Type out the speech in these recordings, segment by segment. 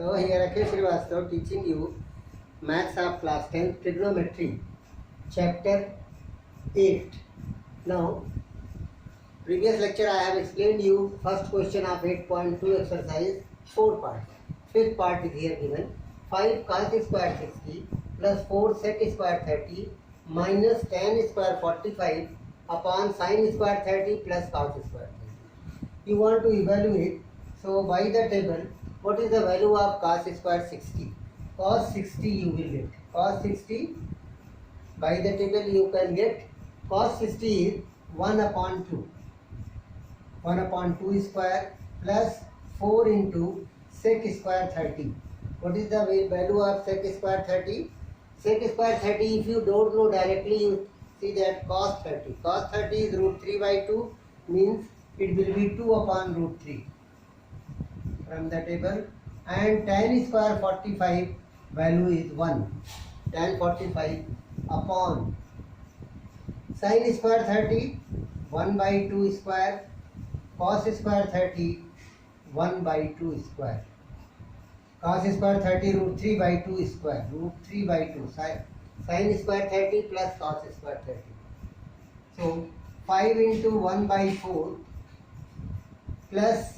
So here Rakesh Srivastava teaching you Maths of class 10 Trigonometry, chapter 8. Now, previous lecture I have explained you first question of 8.2 exercise, 4 parts. Fifth part is here given. 5 cos square 60 plus 4 sec square 30 minus tan square 45 upon sin square 30 plus cos square 30. You want to evaluate. So by the table, what is the value of cos square 60? Cos 60 you will get. Cos 60, by the table you can get cos 60 is 1 upon 2. 1 upon 2 square plus 4 into sec square 30. What is the value of sec square 30? Sec square 30, if you don't know directly, you see that cos 30. Cos 30 is root 3 by 2, means it will be 2 upon root 3 from the table. And tan square 45 value is 1. Tan 45 upon sin square 30, 1 by 2 square, cos square 30, 1 by 2 square. Cos square 30 root 3 by 2 square, root 3 by 2, sin square 30 plus cos square 30. So 5 into 1 by 4 plus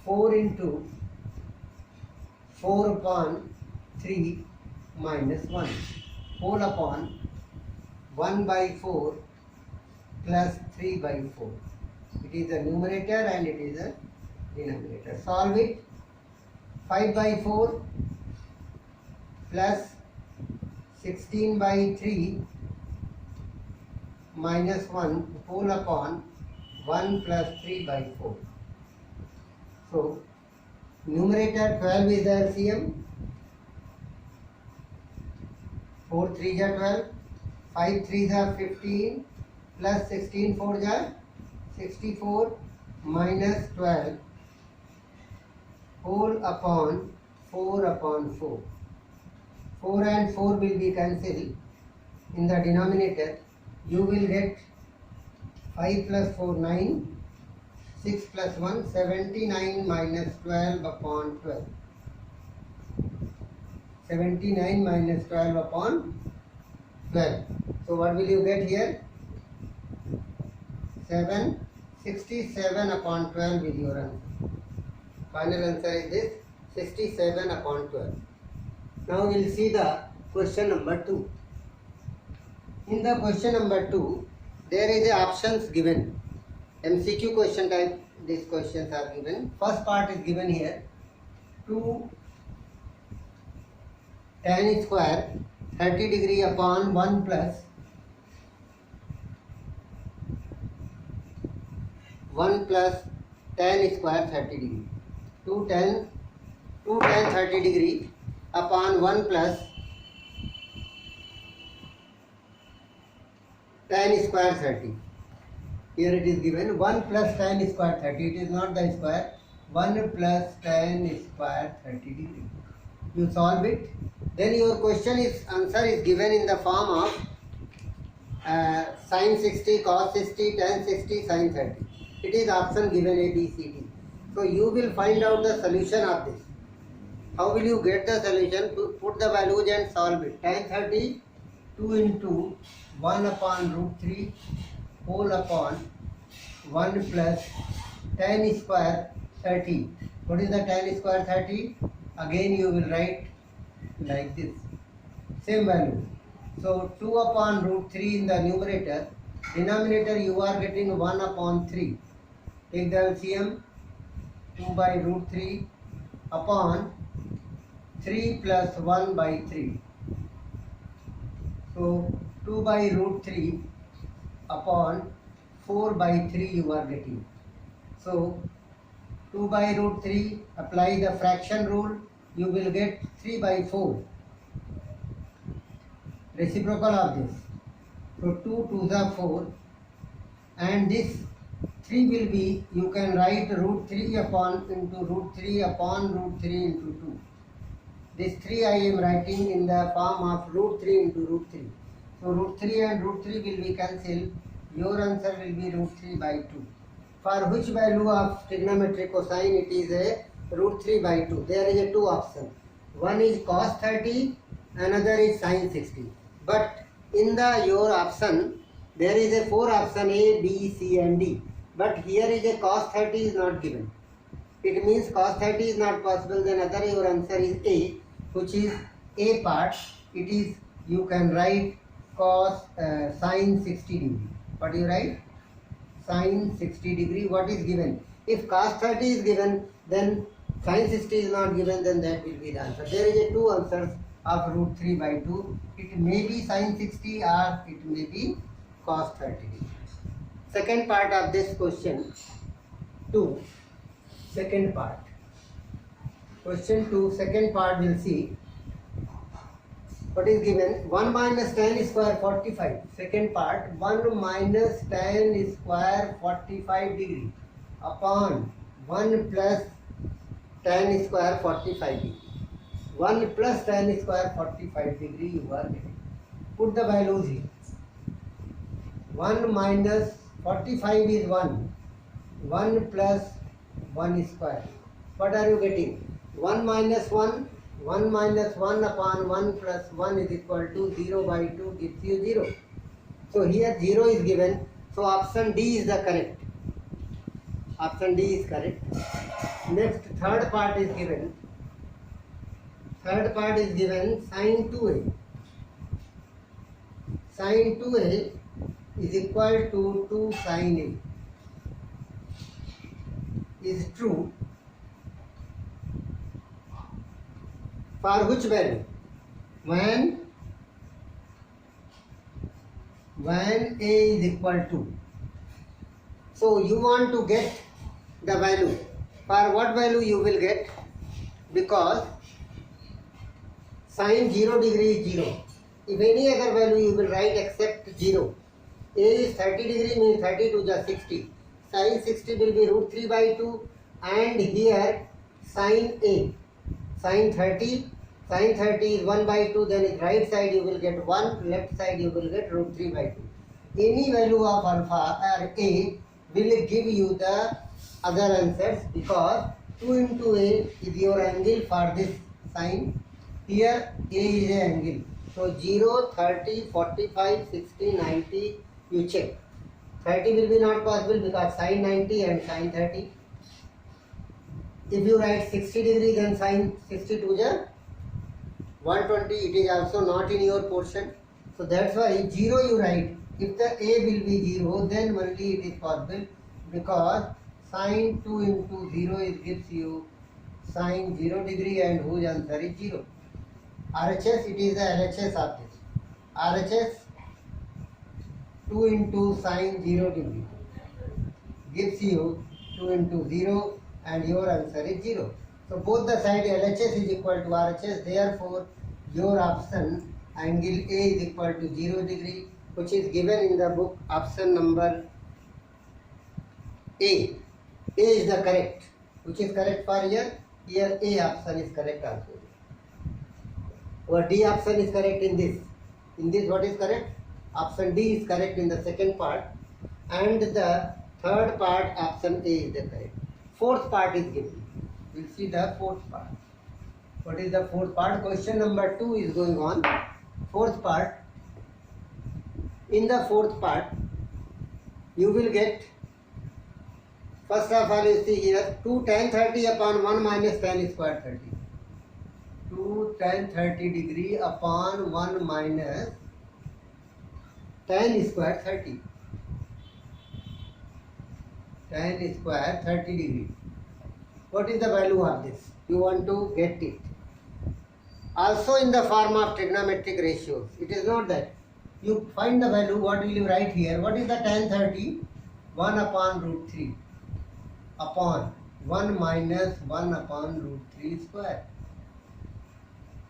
4 into 4 upon 3 minus 1 whole upon 1 by 4 plus 3 by 4. It is the numerator and it is the denominator. Solve it. 5 by 4 plus 16 by 3 minus 1 whole upon 1 plus 3 by 4. So, numerator 12 is the LCM. 4 3s are 12, 5 3s are 15, plus 16 4s are 64 minus 12 whole upon 4 upon 4. 4 and 4 will be cancelled. In the denominator, you will get 5 plus 4 9, 6 plus 1 79 minus 12 upon 12. 79 minus 12 upon 12. So what will you get here? 67 upon 12 is your answer. Final answer is this, 67 upon 12. Now we will see the question number 2. In the question number 2, there is a options given. MCQ question type, these questions are given. First part is given here. 2 tan square 30 degree upon 1 plus 1 plus tan square 30 degree. 2 tan 30 degree upon 1 plus tan square 30. Here it is given 1 plus tan square 30. It is not the square. 1 plus tan square 30 degree. You solve it. Then your question is answer is given in the form of sin 60, cos 60, tan 60, sin 30. It is option given A, B, C, D. So you will find out the solution of this. How will you get the solution? Put the values and solve it. Tan 30, 2 into 1 upon root 3 whole upon 1 plus tan square 30. What is the tan square 30? Again you will write like this. Same value. So 2 upon root 3 in the numerator. Denominator you are getting 1 upon 3. Take the LCM. 2 by root 3 upon 3 plus 1 by 3. So 2 by root 3 upon 4 by 3 you are getting. So 2 by root 3, apply the fraction rule, you will get 3 by 4. Reciprocal of this. So 2 2s are 4 and this 3 will be, you can write root 3 upon into root 3 upon root 3 into 2. This 3 I am writing in the form of root 3 into root 3. So root 3 and root 3 will be cancelled. Your answer will be root 3 by 2. For which value of trigonometric cosine it is a root 3 by 2. There is a two option. One is cos 30, another is sin 60. But in the your option, there is a four option A, B, C and D. But here is a cos 30 is not given. It means cos 30 is not possible. Then other your answer is A, which is A part. It is, you can write cos sin 60 degree. What do you write? Sin 60 degree. What is given? If cos 30 is given, then sin 60 is not given, then that will be the answer. There is a two answers of root 3 by 2. It may be sin 60 or it may be cos 30 degree. Second part of this question 2. Second part. Question 2, second part will see what is given. 1 minus tan square 45. Second part, 1 minus tan square 45 degree upon 1 plus tan square 45 degree. 1 plus tan square 45 degree you are getting. Put the values here. 1 minus 45 is 1. 1 plus 1 square. What are you getting? 1 minus 1. 1 minus 1 upon 1 plus 1 is equal to 0 by 2 gives you 0. So here 0 is given. So option D is the correct. Option D is correct. Next, third part is given. Third part is given sin 2a. Sin 2a is equal to 2 sin a. Is true. For which value? When a is equal to. So you want to get the value. For what value you will get? Because sin 0 degree is 0. If any other value you will write except 0. A is 30 degree means 30 to the 60. Sin 60 will be root 3 by 2 and here sin A. Sin 30 is 1 by 2, then in right side you will get 1, left side you will get root 3 by 2. Any value of alpha or A will give you the other answers because 2 into A is your angle for this sine. Here A is an angle. So 0, 30, 45, 60, 90 you check. 30 will be not possible because sin 90 and sin 30. If you write 60 degree then sin 60 to the 120, it is also not in your portion. So that's why 0 you write. If the A will be 0 then only it is possible because sin 2 into 0 gives you sin 0 degree and whose answer is 0. RHS, it is the LHS of this. RHS 2 into sin 0 degree gives you 2 into 0 and your answer is 0. So both the side LHS is equal to RHS, therefore your option angle A is equal to 0 degree, which is given in the book option number A. A is the correct. Which is correct for here? Here A option is correct also. Or D option is correct in this. In this what is correct? Option D is correct in the second part and the third part option A is the correct. Fourth part is given. We'll see the fourth part. What is the fourth part? Question number 2 is going on. Fourth part. In the fourth part, you will get, first of all you see here, 2 tan 30 upon 1 minus tan square 30. 2 tan 30 degree upon 1 minus tan square 30. Tan square 30 degree. What is the value of this? You want to get it. Also in the form of trigonometric ratios. It is not that. You find the value, what will you write here? What is the tan 30? 1 upon root 3 upon 1 minus 1 upon root 3 square.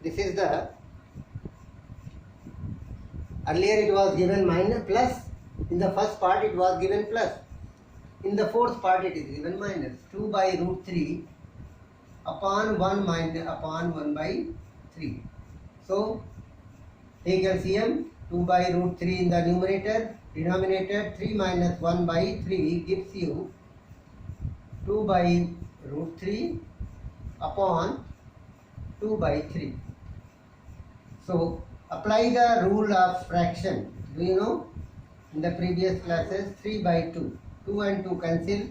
This is the, earlier it was given minus plus. In the first part it was given plus. In the fourth part it is given minus. 2 by root 3 upon 1 minus upon 1 by 3. So take LCM. 2 by root 3 in the numerator, denominator 3 minus 1 by 3 gives you 2 by root 3 upon 2 by 3. So apply the rule of fraction. Do you know? In the previous classes, 3 by 2. 2 and 2 cancel.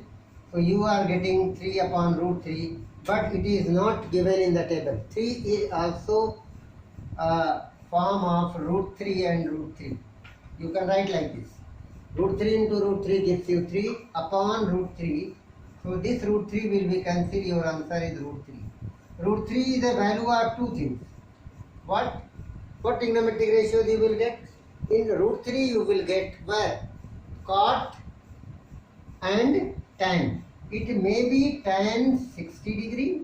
So you are getting 3 upon root 3. But it is not given in the table. 3 is also a form of root 3 and root 3. You can write like this. Root 3 into root 3 gives you 3 upon root 3. So this root 3 will be cancelled. Your answer is root 3. Root 3 is a value of two things. What trigonometric ratios you will get? In root 3 you will get where? Cot and tan. It may be tan 60 degree,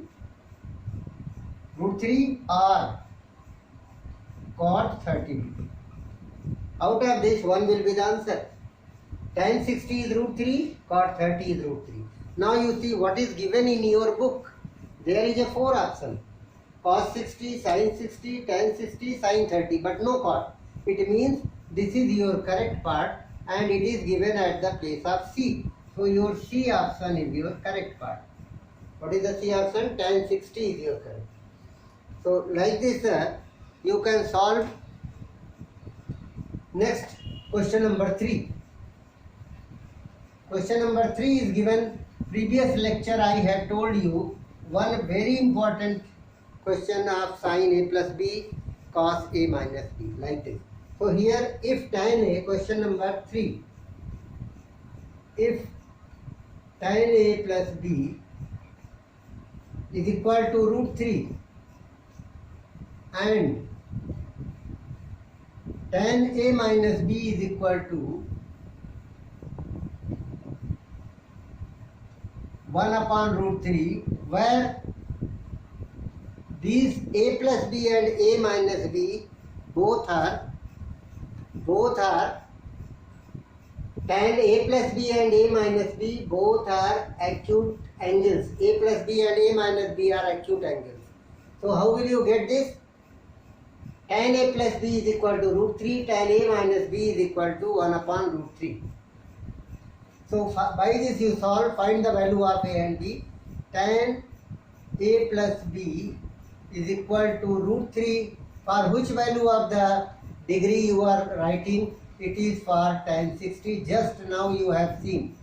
root 3, or cot 30 degree. Out of this, one will be the answer. Tan 60 is root 3, cot 30 is root 3. Now you see what is given in your book. There is a 4 option. Cos 60, sin 60, tan 60, sin 30, but no cot. It means this is your correct part and it is given at the place of C. So your C option is your correct part. What is the C option? Tan 60 is your correct. So like this you can solve. Next, question number 3. Question number 3 is given. Previous lecture I have told you one very important question of sin A plus B cos A minus B, like this. So here if tan A, question number 3, if tan A plus B is equal to root 3 and tan A minus B is equal to 1 upon root 3, where these A plus B and A minus B both are tan A plus B and A minus B both are acute angles. A plus B and A minus B are acute angles. So how will you get this? Tan A plus B is equal to root 3, tan A minus B is equal to 1 upon root 3. So by this you solve, find the value of A and B. Tan A plus B is equal to root 3. For which value of the degree you are writing? It is for tan 60. Just now you have seen.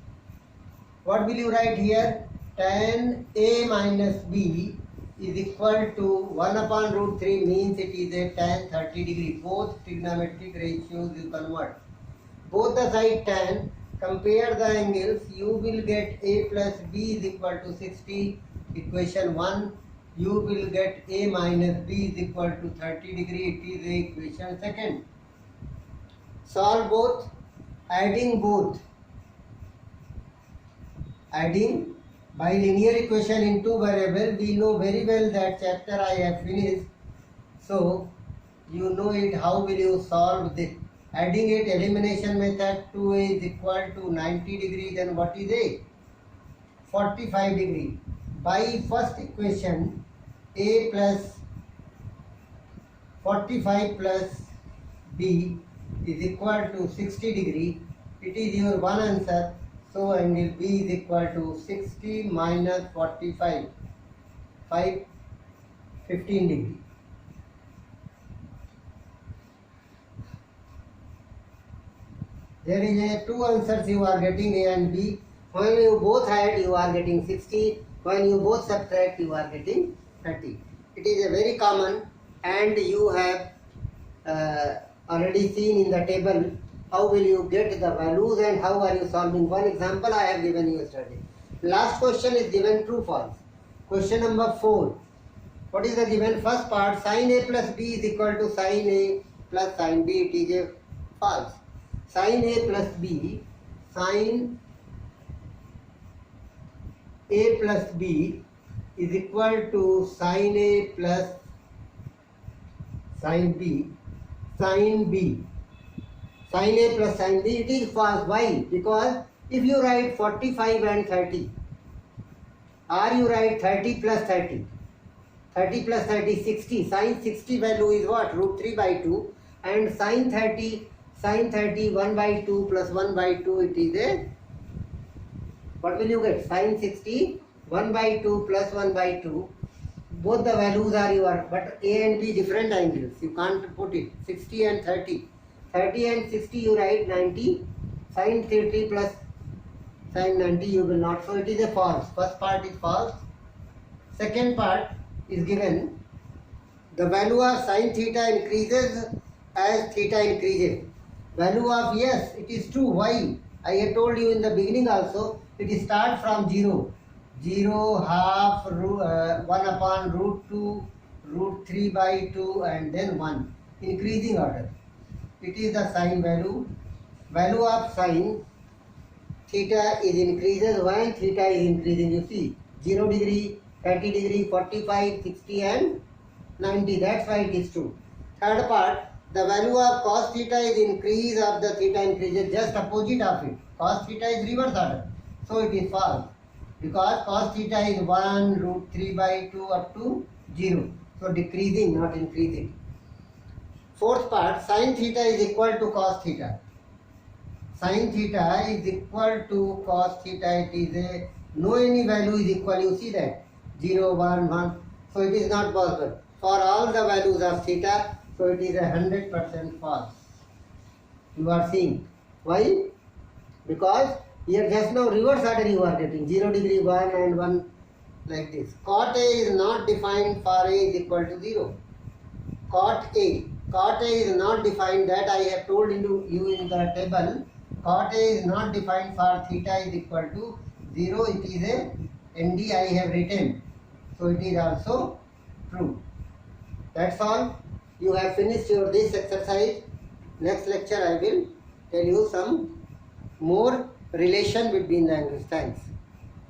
What will you write here? Tan A minus B is equal to 1 upon root 3 means it is a tan 30 degree. Both trigonometric ratios you convert. Both the side tan, compare the angles, you will get A plus B is equal to 60, equation 1. You will get A minus B is equal to 30 degree, it is the equation 2nd. Solve both, adding by linear equation in two variables. We know very well that chapter I have finished. So you know it. How will you solve this? Adding it, elimination method. 2A is equal to 90 degree. Then what is A? 45 degree. By first equation, A plus 45 plus B is equal to 60 degree. It is your one answer. So angle B is equal to 60 minus 45, 15 degree. There is a two answers you are getting, A and B. When you both add, you are getting 60. When you both subtract, you are getting 30. It is a very common, and you have already seen in the table how will you get the values and how are you solving. One example I have given you yesterday. Last question is given true false. Question number 4. What is the given first part? Sin A plus B is equal to sin A plus sin B. It is a false. Sin A plus B, sin A plus B is equal to sin A plus sin B, sin B. Sin A plus sin B, it is false. Why? Because if you write 45 and 30, or you write 30 plus 30, 30 plus 30, 60. Sin 60 value is what? Root 3 by 2. And sin 30, 1 by 2 plus 1 by 2, it is a, what will you get? Sin 60, 1 by 2 plus 1 by 2. both the values are your, but A and B different angles. You can't put it. 60 and 30. 30 and 60 you write 90. Sin 30 plus sin 90 you will not. So it is a false. First part is false. Second part is given. The value of sin theta increases as theta increases. Value of, yes, it is true. Why? I had told you in the beginning also. It starts from 0. 0, half, 1 upon root 2, root 3 by 2 and then 1. Increasing order. It is the sine value. Value of sine theta is increases when theta is increasing. You see 0 degree, 30 degree, 45, 60 and 90. That's why it is true. Third part, the value of cos theta is increase of the theta increases, just opposite of it. Cos theta is reverse order. So it is false. Because cos theta is 1 root 3 by 2 up to 0. So decreasing, not increasing. Fourth part, sin theta is equal to cos theta. Sin theta is equal to cos theta. It is a, no any value is equal. You see that 0, 1, 1. So it is not possible. For all the values of theta, so it is 100% false. You are seeing. Why? Because here just now reverse order you are getting 0 degree 1 and 1 like this. Cot A is not defined for A is equal to 0. Cot A is not defined, that I have told you in the table. Cot A is not defined for theta is equal to 0. It is a ND I have written. So it is also true. That's all. You have finished your this exercise. Next lecture I will tell you some more relation between the angles. Thanks.